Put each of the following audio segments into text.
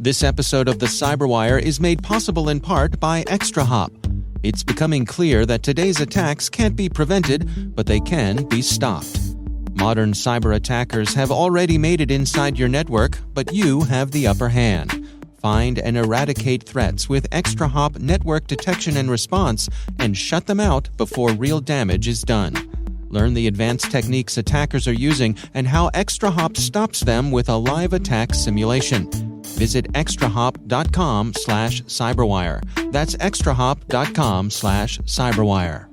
This episode of the CyberWire is made possible in part by ExtraHop. It's becoming clear that today's attacks can't be prevented, but they can be stopped. Modern cyber attackers have already made it inside your network, but you have the upper hand. Find and eradicate threats with ExtraHop network detection and response and shut them out before real damage is done. Learn the advanced techniques attackers are using and how ExtraHop stops them with a live attack simulation. Visit extrahop.com/cyberwire. That's extrahop.com/cyberwire.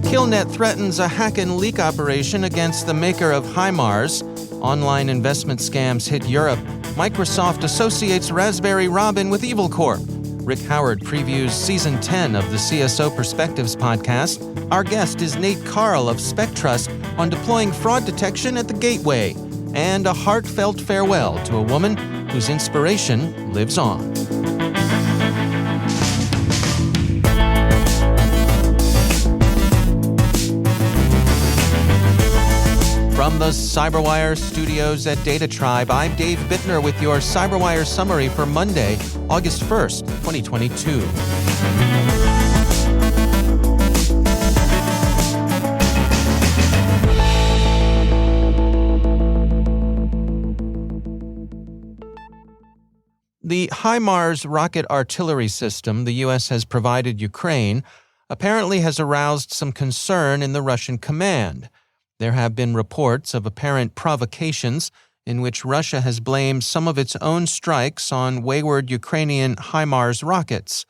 KillNet threatens a hack and leak operation against the maker of HIMARS. Online investment scams hit Europe. Microsoft associates Raspberry Robin with Evil Corp. Rick Howard previews Season 10 of the CSO Perspectives podcast. Our guest is Nate Kharrl of SpecTrust on deploying fraud detection at the gateway. And a heartfelt farewell to a woman whose inspiration lives on. From the CyberWire studios at Data Tribe, I'm Dave Bittner with your CyberWire summary for Monday, August 1st, 2022. The HIMARS rocket artillery system the U.S. has provided Ukraine apparently has aroused some concern in the Russian command. There have been reports of apparent provocations in which Russia has blamed some of its own strikes on wayward Ukrainian HIMARS rockets.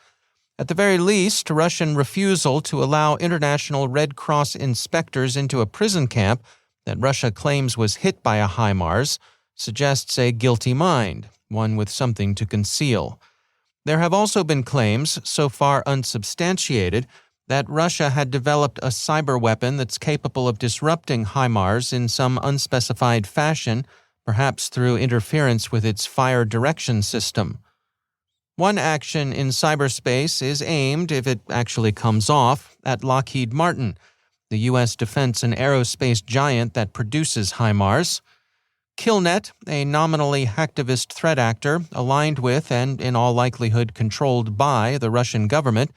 At the very least, Russian refusal to allow International Red Cross inspectors into a prison camp that Russia claims was hit by a HIMARS suggests a guilty mind, one with something to conceal. There have also been claims, so far unsubstantiated, that Russia had developed a cyber weapon that's capable of disrupting HIMARS in some unspecified fashion, perhaps through interference with its fire direction system. One action in cyberspace is aimed, if it actually comes off, at Lockheed Martin, the U.S. defense and aerospace giant that produces HIMARS. KillNet, a nominally hacktivist threat actor aligned with and in all likelihood controlled by the Russian government,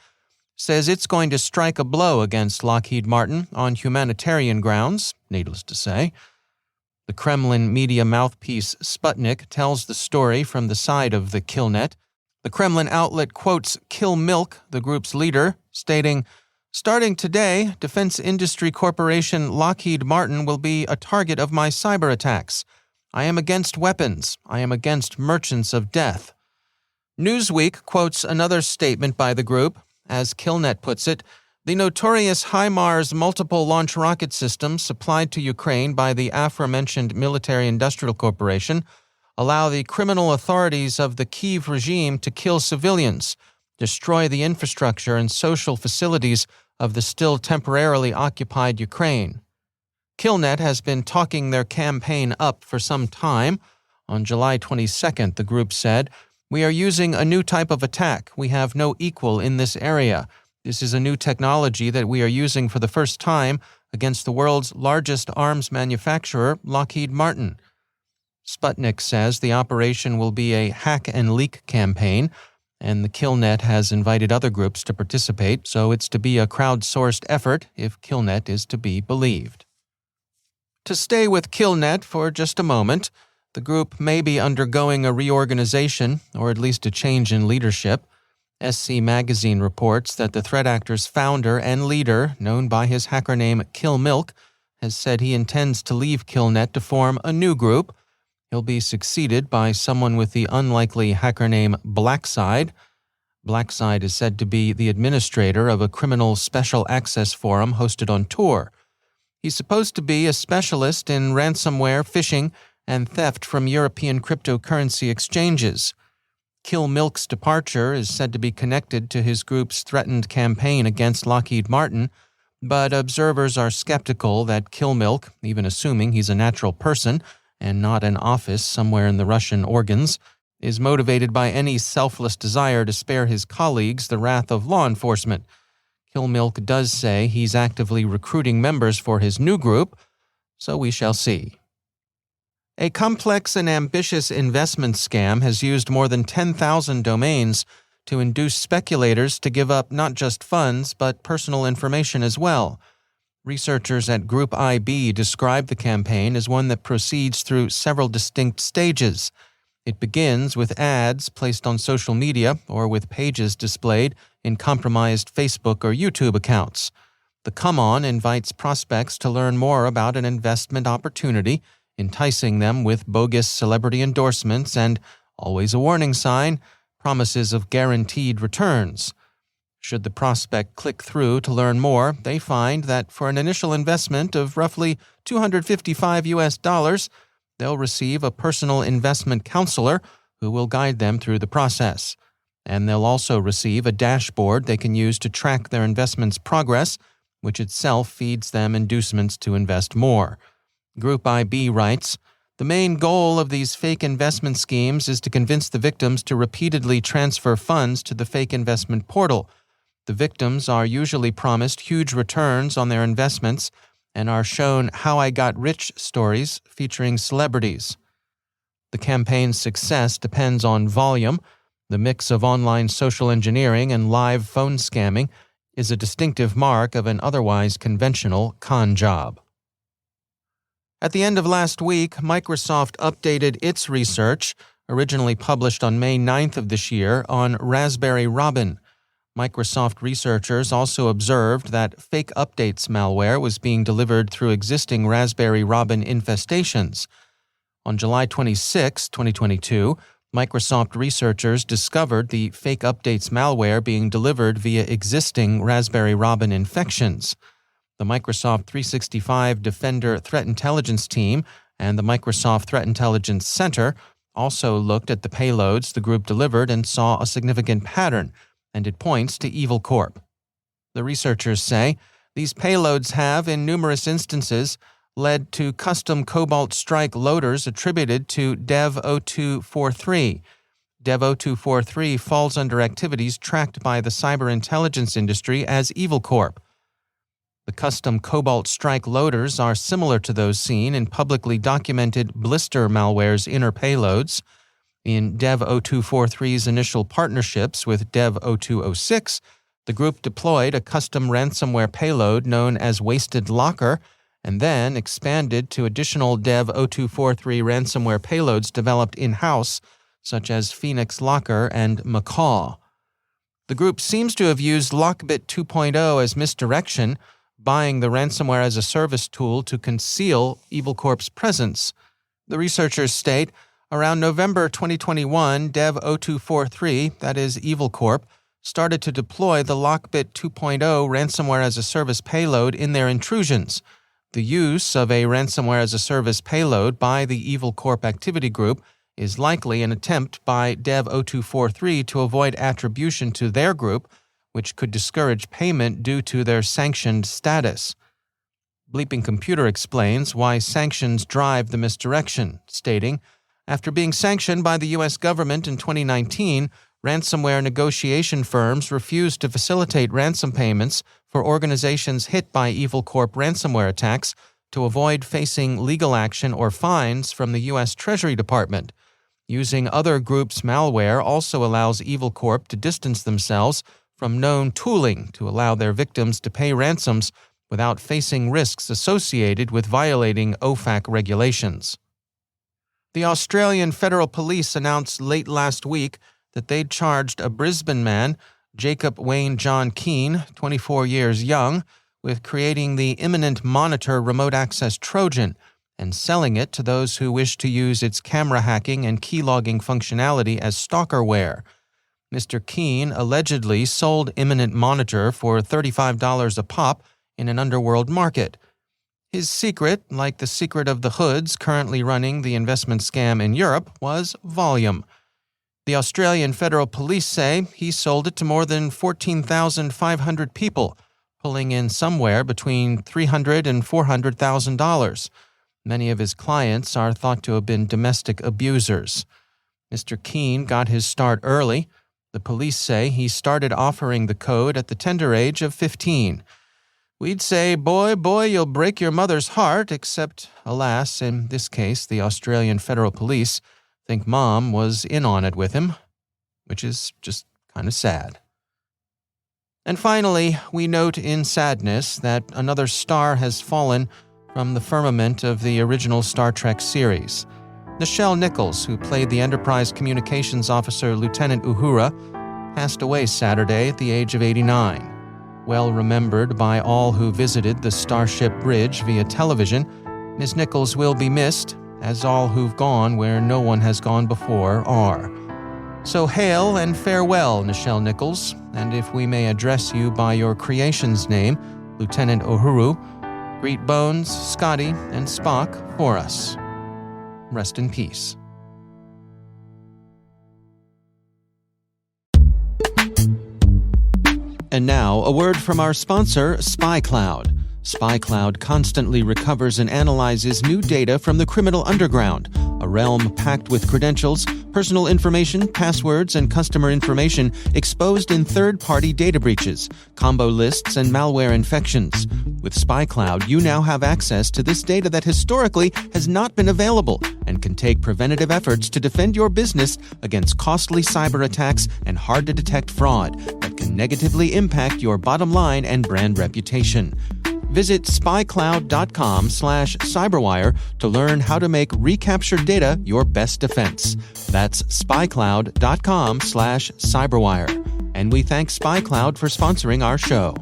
says it's going to strike a blow against Lockheed Martin on humanitarian grounds, needless to say. The Kremlin media mouthpiece Sputnik tells the story from the side of the KillNet. The Kremlin outlet quotes KillMilk, the group's leader, stating, "Starting today, defense industry corporation Lockheed Martin will be a target of my cyber attacks. I am against weapons. I am against merchants of death." Newsweek quotes another statement by the group. As KillNet puts it, the notorious HIMARS multiple launch rocket system supplied to Ukraine by the aforementioned military-industrial corporation allow the criminal authorities of the Kyiv regime to kill civilians, destroy the infrastructure and social facilities of the still temporarily occupied Ukraine. KillNet has been talking their campaign up for some time. On July 22nd, the group said, "We are using a new type of attack. We have no equal in this area. This is a new technology that we are using for the first time against the world's largest arms manufacturer, Lockheed Martin." Sputnik says the operation will be a hack and leak campaign, and the KillNet has invited other groups to participate, so it's to be a crowdsourced effort if KillNet is to be believed. To stay with KillNet for just a moment, the group may be undergoing a reorganization, or at least a change in leadership. SC Magazine reports that the threat actor's founder and leader, known by his hacker name KillMilk, has said he intends to leave KillNet to form a new group. He'll be succeeded by someone with the unlikely hacker name Blackside. Blackside is said to be the administrator of a criminal special access forum hosted on Tor. He's supposed to be a specialist in ransomware, phishing, and theft from European cryptocurrency exchanges. KillMilk's departure is said to be connected to his group's threatened campaign against Lockheed Martin, but observers are skeptical that KillMilk, even assuming he's a natural person and not an office somewhere in the Russian organs, is motivated by any selfless desire to spare his colleagues the wrath of law enforcement. KillMilk does say he's actively recruiting members for his new group, so we shall see. A complex and ambitious investment scam has used more than 10,000 domains to induce speculators to give up not just funds but personal information as well. Researchers at Group IB describe the campaign as one that proceeds through several distinct stages. It begins with ads placed on social media or with pages displayed in compromised Facebook or YouTube accounts. The come-on invites prospects to learn more about an investment opportunity, enticing them with bogus celebrity endorsements and, always a warning sign, promises of guaranteed returns. Should the prospect click through to learn more, they find that for an initial investment of roughly $255, they'll receive a personal investment counselor who will guide them through the process. And they'll also receive a dashboard they can use to track their investment's progress, which itself feeds them inducements to invest more. Group IB writes, "The main goal of these fake investment schemes is to convince the victims to repeatedly transfer funds to the fake investment portal. The victims are usually promised huge returns on their investments and are shown how I got rich stories featuring celebrities. The campaign's success depends on volume. The mix of online social engineering and live phone scamming is a distinctive mark of an otherwise conventional con job." At the end of last week, Microsoft updated its research, originally published on May 9th of this year, on Raspberry Robin. Microsoft researchers also observed that fake updates malware was being delivered through existing Raspberry Robin infestations. On July 26, 2022, Microsoft researchers discovered the fake updates malware being delivered via existing Raspberry Robin infections. The Microsoft 365 Defender Threat Intelligence Team and the Microsoft Threat Intelligence Center also looked at the payloads the group delivered and saw a significant pattern, and it points to Evil Corp. The researchers say these payloads have, in numerous instances, led to custom Cobalt Strike loaders attributed to Dev0243. Dev0243 falls under activities tracked by the cyber intelligence industry as EvilCorp. The custom Cobalt Strike loaders are similar to those seen in publicly documented blister malware's inner payloads. In Dev0243's initial partnerships with Dev0206, the group deployed a custom ransomware payload known as Wasted Locker and then expanded to additional Dev0243 ransomware payloads developed in-house, such as Phoenix Locker and Macaw. The group seems to have used Lockbit 2.0 as misdirection, buying the ransomware-as-a-service tool to conceal EvilCorp's presence. The researchers state, around November 2021, Dev0243, that is EvilCorp, started to deploy the Lockbit 2.0 ransomware-as-a-service payload in their intrusions. The use of a ransomware-as-a-service payload by the EvilCorp activity group is likely an attempt by Dev0243 to avoid attribution to their group, which could discourage payment due to their sanctioned status. BleepingComputer explains why sanctions drive the misdirection, stating, after being sanctioned by the U.S. government in 2019, ransomware negotiation firms refused to facilitate ransom payments for organizations hit by EvilCorp ransomware attacks to avoid facing legal action or fines from the U.S. Treasury Department. Using other groups' malware also allows EvilCorp to distance themselves from known tooling to allow their victims to pay ransoms without facing risks associated with violating OFAC regulations. The Australian Federal Police announced late last week that they'd charged a Brisbane man, Jacob Wayne John Keane, 24 years young, with creating the Imminent Monitor remote access Trojan and selling it to those who wish to use its camera hacking and keylogging functionality as stalkerware. Mr. Keane allegedly sold Imminent Monitor for $35 a pop in an underworld market. His secret, like the secret of the hoods currently running the investment scam in Europe, was volume. The Australian Federal Police say he sold it to more than 14,500 people, pulling in somewhere between $300,000 and $400,000. Many of his clients are thought to have been domestic abusers. Mr. Keane got his start early. The police say he started offering the code at the tender age of 15. We'd say, boy, you'll break your mother's heart, except, alas, in this case, the Australian Federal Police think Mom was in on it with him, which is just kind of sad. And finally, we note in sadness that another star has fallen from the firmament of the original Star Trek series. Nichelle Nichols, who played the Enterprise Communications Officer Lieutenant Uhura, passed away Saturday at the age of 89. Well remembered by all who visited the Starship Bridge via television, Ms. Nichols will be missed, as all who've gone where no one has gone before are. So hail and farewell, Nichelle Nichols, and if we may address you by your creation's name, Lieutenant Uhuru, greet Bones, Scotty, and Spock for us. Rest in peace. And now, a word from our sponsor, SpyCloud. SpyCloud constantly recovers and analyzes new data from the criminal underground, a realm packed with credentials, personal information, passwords, and customer information exposed in third-party data breaches, combo lists, and malware infections. With SpyCloud, you now have access to this data that historically has not been available and can take preventative efforts to defend your business against costly cyber attacks and hard-to-detect fraud that can negatively impact your bottom line and brand reputation. Visit spycloud.com/cyberwire to learn how to make recaptured data your best defense. That's spycloud.com/cyberwire. And we thank SpyCloud for sponsoring our show.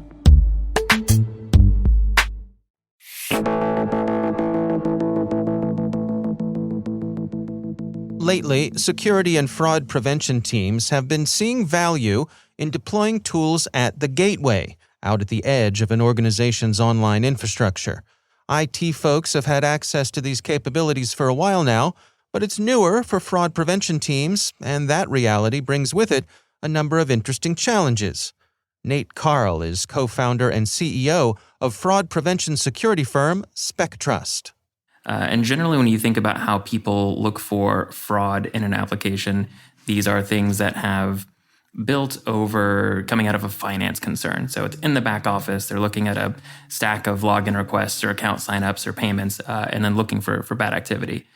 Lately, security and fraud prevention teams have been seeing value in deploying tools at the gateway, out at the edge of an organization's online infrastructure. IT folks have had access to these capabilities for a while now, but it's newer for fraud prevention teams, and that reality brings with it a number of interesting challenges. Nate Kharrl is co-founder and CEO of fraud prevention security firm SpecTrust. And generally, when you think about how people look for fraud in an application, these are things that have built over coming out of a finance concern. So it's in the back office. They're looking at a stack of login requests or account signups or payments, and then looking for bad activity.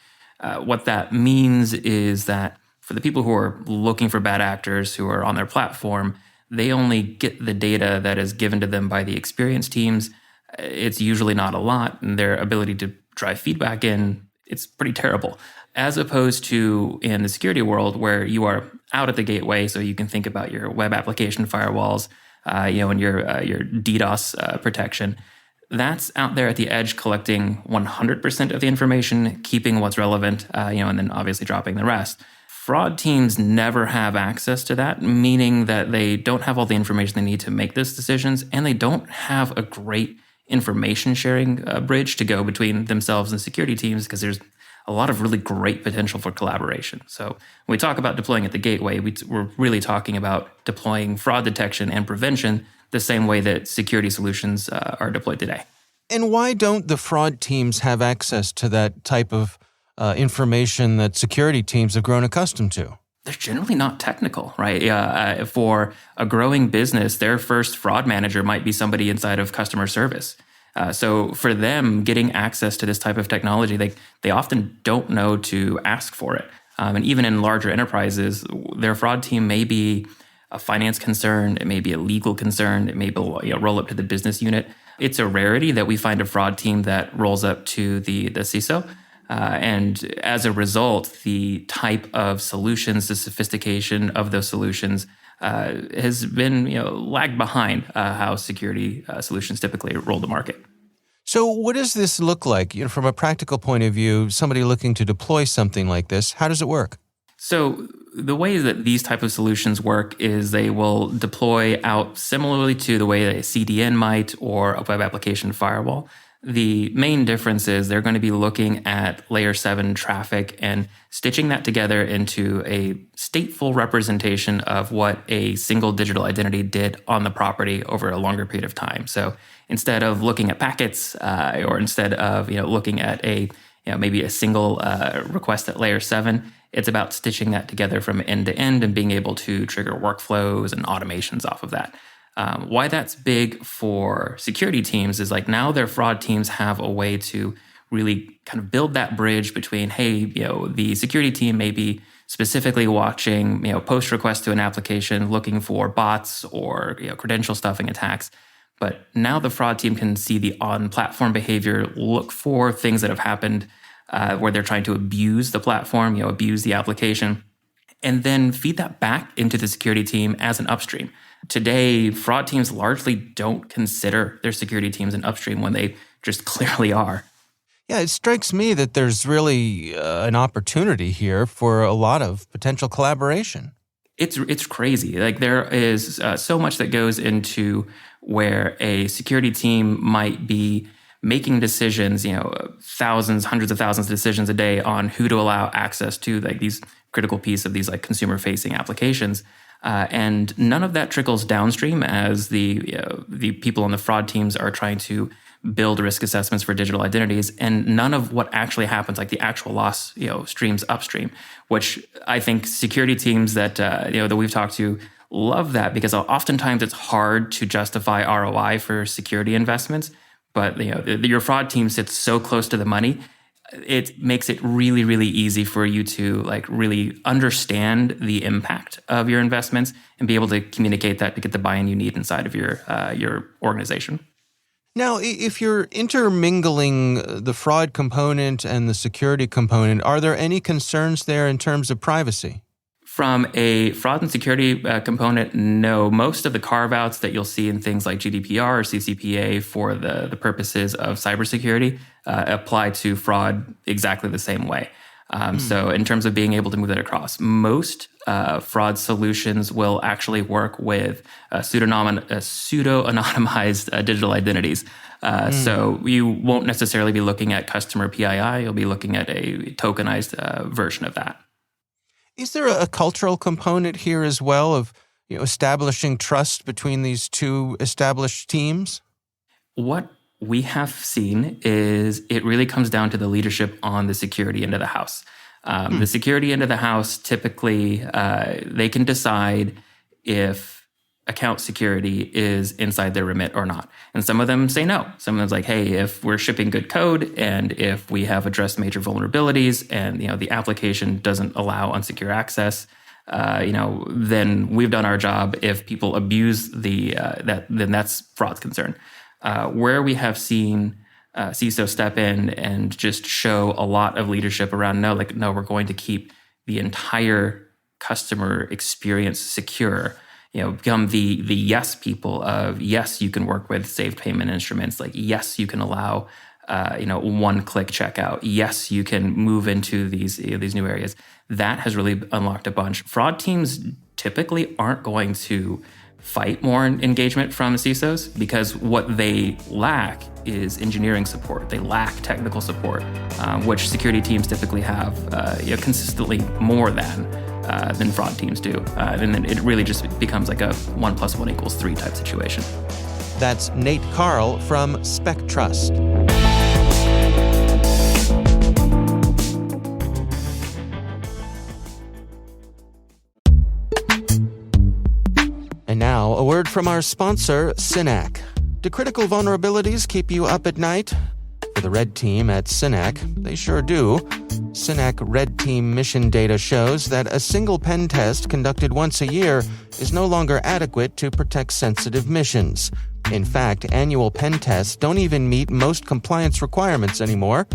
What that means is that for the people who are looking for bad actors who are on their platform, they only get the data that is given to them by the experienced teams. It's usually not a lot, and their ability to drive feedback in, it's pretty terrible. As opposed to in the security world where you are out at the gateway, so you can think about your web application firewalls, and your DDoS protection. That's out there at the edge collecting 100% of the information, keeping what's relevant, and then obviously dropping the rest. Fraud teams never have access to that, meaning that they don't have all the information they need to make those decisions, and they don't have a great information sharing bridge to go between themselves and security teams, because there's a lot of really great potential for collaboration. So when we talk about deploying at the gateway, we're really talking about deploying fraud detection and prevention the same way that security solutions are deployed today. And why don't the fraud teams have access to that type of information that security teams have grown accustomed to? They're generally not technical, right? For a growing business, their first fraud manager might be somebody inside of customer service. So for them, getting access to this type of technology, they often don't know to ask for it. And even in larger enterprises, their fraud team may be a finance concern, it may be a legal concern, it may be, roll up to the business unit. It's a rarity that we find a fraud team that rolls up to the CISO. And as a result, the type of solutions, the sophistication of those solutions has been lagged behind how security solutions typically roll to market. So what does this look like? From a practical point of view, somebody looking to deploy something like this, how does it work? So the way that these type of solutions work is they will deploy out similarly to the way that a CDN might or a web application firewall. The main difference is they're going to be looking at layer 7 traffic and stitching that together into a stateful representation of what a single digital identity did on the property over a longer period of time. So instead of looking at packets, or instead of looking at maybe a single request at layer 7, It's about stitching that together from end to end and being able to trigger workflows and automations off of that. Why that's big for security teams is like now their fraud teams have a way to really kind of build that bridge between, hey, the security team may be specifically watching, post requests to an application, looking for bots or credential stuffing attacks. But now the fraud team can see the on-platform behavior, look for things that have happened where they're trying to abuse the platform, abuse the application, and then feed that back into the security team as an upstream. Today, fraud teams largely don't consider their security teams an upstream when they just clearly are. Yeah, it strikes me that there's really an opportunity here for a lot of potential collaboration. It's crazy. Like there is so much that goes into where a security team might be making decisions, thousands, hundreds of thousands of decisions a day on who to allow access to like these critical piece of these like consumer-facing applications. And none of that trickles downstream as the people on the fraud teams are trying to build risk assessments for digital identities, and none of what actually happens, like the actual loss, streams upstream, which I think security teams that that we've talked to love that, because oftentimes it's hard to justify ROI for security investments, but your fraud team sits so close to the money. It makes it really, really easy for you to like really understand the impact of your investments and be able to communicate that to get the buy-in you need inside of your organization. Now, if you're intermingling the fraud component and the security component, are there any concerns there in terms of privacy? From a fraud and security component, no. Most of the carve-outs that you'll see in things like GDPR or CCPA for the purposes of cybersecurity apply to fraud exactly the same way. So in terms of being able to move that across, most fraud solutions will actually work with pseudo-anonymized digital identities. So you won't necessarily be looking at customer PII. You'll be looking at a tokenized version of that. Is there a cultural component here as well of establishing trust between these two established teams? What we have seen is it really comes down to the leadership on the security end of the house. The security end of the house, typically, they can decide if account security is inside their remit or not. And some of them say no. Some of them's like, hey, if we're shipping good code and if we have addressed major vulnerabilities and the application doesn't allow unsecure access, then we've done our job. If people abuse then that's fraud's concern. Where we have seen CISO step in and just show a lot of leadership around, no, we're going to keep the entire customer experience secure. Become the yes people of, yes, you can work with saved payment instruments. Like, yes, you can allow, one-click checkout. Yes, you can move into these new areas. That has really unlocked a bunch. Fraud teams typically aren't going to fight more engagement from CISOs because what they lack is engineering support. They lack technical support, which security teams typically have consistently more than fraud teams do. And then it really just becomes like a 1 + 1 = 3 type situation. That's Nate Kharrl from SpecTrust. And now, a word from our sponsor, Synack. Do critical vulnerabilities keep you up at night? For the Red Team at Synack, they sure do. Synack Red Team mission data shows that a single pen test conducted once a year is no longer adequate to protect sensitive missions. In fact, annual pen tests don't even meet most compliance requirements anymore.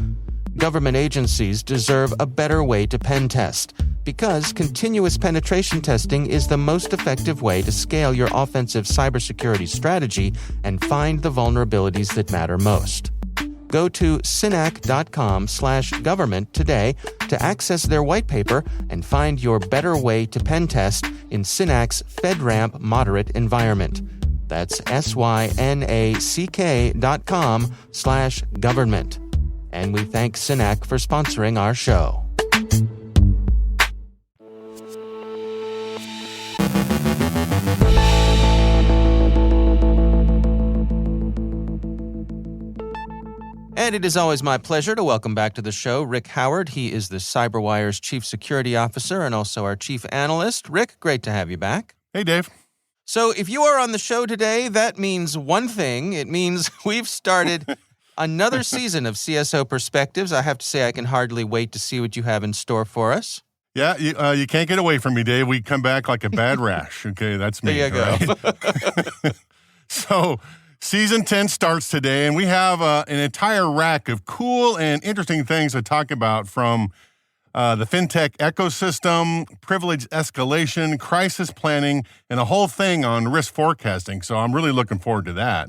Government agencies deserve a better way to pen test, because continuous penetration testing is the most effective way to scale your offensive cybersecurity strategy and find the vulnerabilities that matter most. Go to synack.com/government today to access their white paper and find your better way to pen test in Synack's FedRAMP moderate environment. That's synack.com/government. And we thank Synack for sponsoring our show. And it is always my pleasure to welcome back to the show Rick Howard. He is the CyberWire's Chief Security Officer and also our Chief Analyst. Rick, great to have you back. Hey, Dave. So if you are on the show today, that means one thing. It means we've started another season of CSO Perspectives. I have to say I can hardly wait to see what you have in store for us. Yeah, you can't get away from me, Dave. We come back like a bad rash. Okay, that's me. There you go. Right? So Season 10 starts today, and we have an entire rack of cool and interesting things to talk about, from the fintech ecosystem, privilege escalation, crisis planning, and a whole thing on risk forecasting. So I'm really looking forward to that.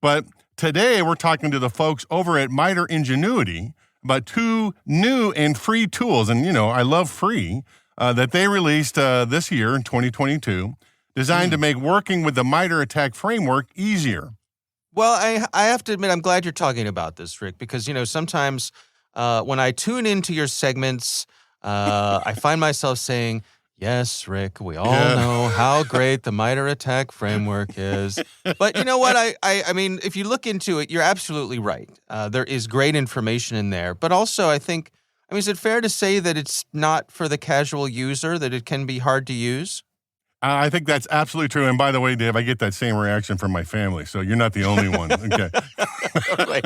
But today we're talking to the folks over at MITRE Ingenuity about two new and free tools, and I love free, that they released this year in 2022, designed to make working with the MITRE ATT&CK framework easier. Well, I have to admit, I'm glad you're talking about this, Rick, because, sometimes when I tune into your segments, I find myself saying, yes, Rick, we all know how great the MITRE ATT&CK framework is. But you know what? I mean, if you look into it, you're absolutely right. There is great information in there. But also, I think, is it fair to say that it's not for the casual user, that it can be hard to use? I think that's absolutely true. And by the way, Dave, I get that same reaction from my family, so you're not the only one. Okay. Right.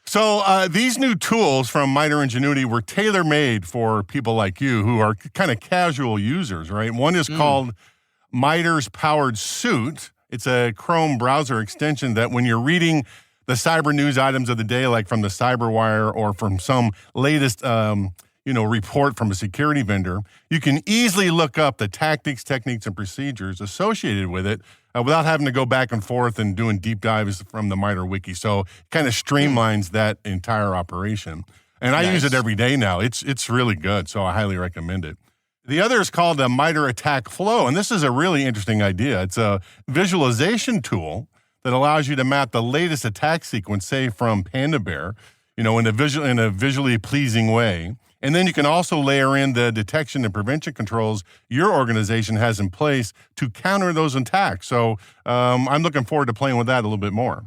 So these new tools from MITRE Ingenuity were tailor-made for people like you who are kind of casual users, right? One is called MITRE's Powered Suit. It's a Chrome browser extension that when you're reading the cyber news items of the day, like from the CyberWire or from some latest report from a security vendor, you can easily look up the tactics, techniques, and procedures associated with it without having to go back and forth and doing deep dives from the MITRE wiki. So it kind of streamlines that entire operation. And I use it every day now. It's really good, so I highly recommend it. The other is called the MITRE ATT&CK Flow, and this is a really interesting idea. It's a visualization tool that allows you to map the latest attack sequence, say from Panda Bear, in a visually pleasing way. And then you can also layer in the detection and prevention controls your organization has in place to counter those attacks. So I'm looking forward to playing with that a little bit more.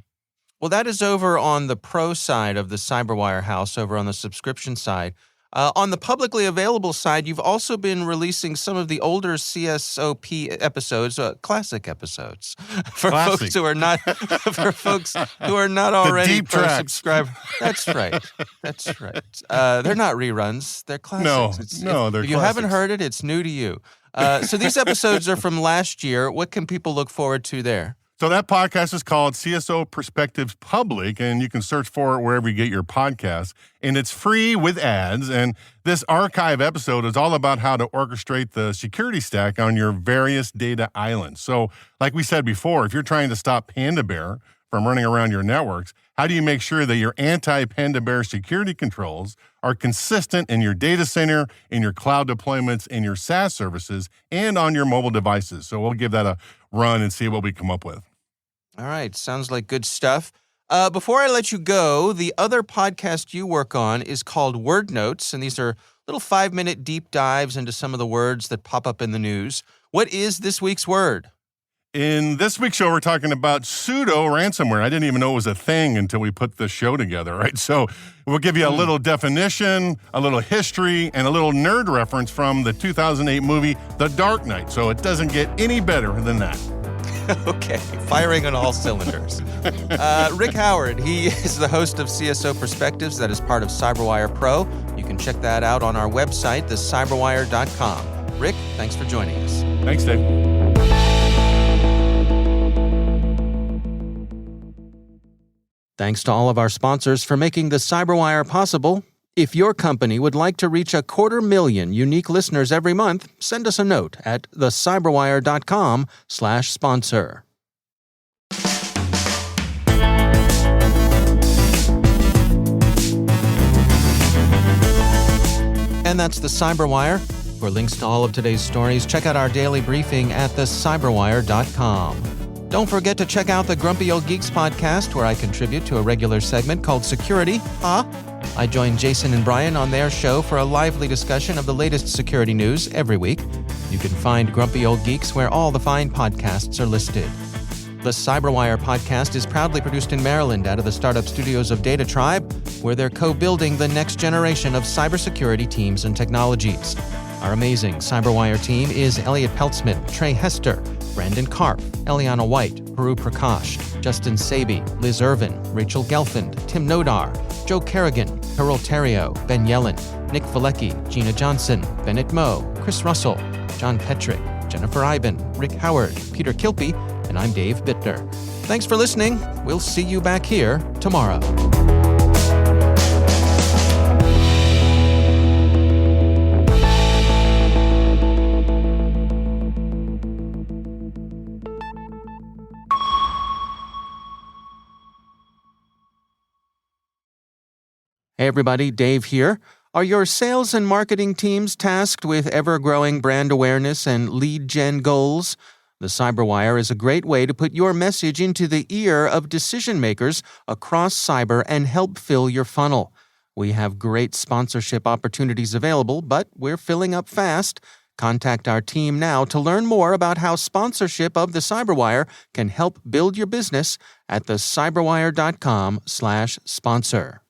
Well, that is over on the pro side of the CyberWire house, over on the subscription side. On the publicly available side, you've also been releasing some of the older CSOP episodes, classic episodes, for folks who are not already pro subscriber. That's right. They're not reruns; they're classics. They're classics. If you haven't heard it, it's new to you. So these episodes are from last year. What can people look forward to there? So that podcast is called CSO Perspectives Public, and you can search for it wherever you get your podcasts. And it's free with ads. And this archive episode is all about how to orchestrate the security stack on your various data islands. So like we said before, if you're trying to stop Panda Bear from running around your networks, how do you make sure that your anti-Panda Bear security controls are consistent in your data center, in your cloud deployments, in your SaaS services, and on your mobile devices? So we'll give that a run and see what we come up with. All right. Sounds like good stuff. Before I let you go, the other podcast you work on is called Word Notes, and these are little 5-minute deep dives into some of the words that pop up in the news. What is this week's word? In this week's show, we're talking about pseudo ransomware. I didn't even know it was a thing until we put this show together, right? So we'll give you a little definition, a little history, and a little nerd reference from the 2008 movie The Dark Knight. So it doesn't get any better than that. Okay, firing on all cylinders. Rick Howard, he is the host of CSO Perspectives that is part of CyberWire Pro. You can check that out on our website, thecyberwire.com. Rick, thanks for joining us. Thanks, Dave. Thanks to all of our sponsors for making the CyberWire possible. If your company would like to reach 250,000 unique listeners every month, send us a note at thecyberwire.com/sponsor. And that's the CyberWire. For links to all of today's stories, check out our daily briefing at thecyberwire.com. Don't forget to check out the Grumpy Old Geeks podcast, where I contribute to a regular segment called Security, Huh? I join Jason and Brian on their show for a lively discussion of the latest security news every week. You can find Grumpy Old Geeks where all the fine podcasts are listed. The CyberWire podcast is proudly produced in Maryland out of the startup studios of Data Tribe, where they're co-building the next generation of cybersecurity teams and technologies. Our amazing CyberWire team is Elliot Peltzman, Trey Hester, Brandon Karp, Eliana White, Peru Prakash, Justin Sabi, Liz Irvin, Rachel Gelfand, Tim Nodar, Joe Kerrigan, Carol Terrio, Ben Yellen, Nick Valecki, Gina Johnson, Bennett Moe, Chris Russell, John Petrick, Jennifer Iben, Rick Howard, Peter Kilpie, and I'm Dave Bittner. Thanks for listening. We'll see you back here tomorrow. Hey everybody, Dave here. Are your sales and marketing teams tasked with ever-growing brand awareness and lead gen goals? The CyberWire is a great way to put your message into the ear of decision makers across cyber and help fill your funnel. We have great sponsorship opportunities available, but we're filling up fast. Contact our team now to learn more about how sponsorship of the CyberWire can help build your business at thecyberwire.com/sponsor.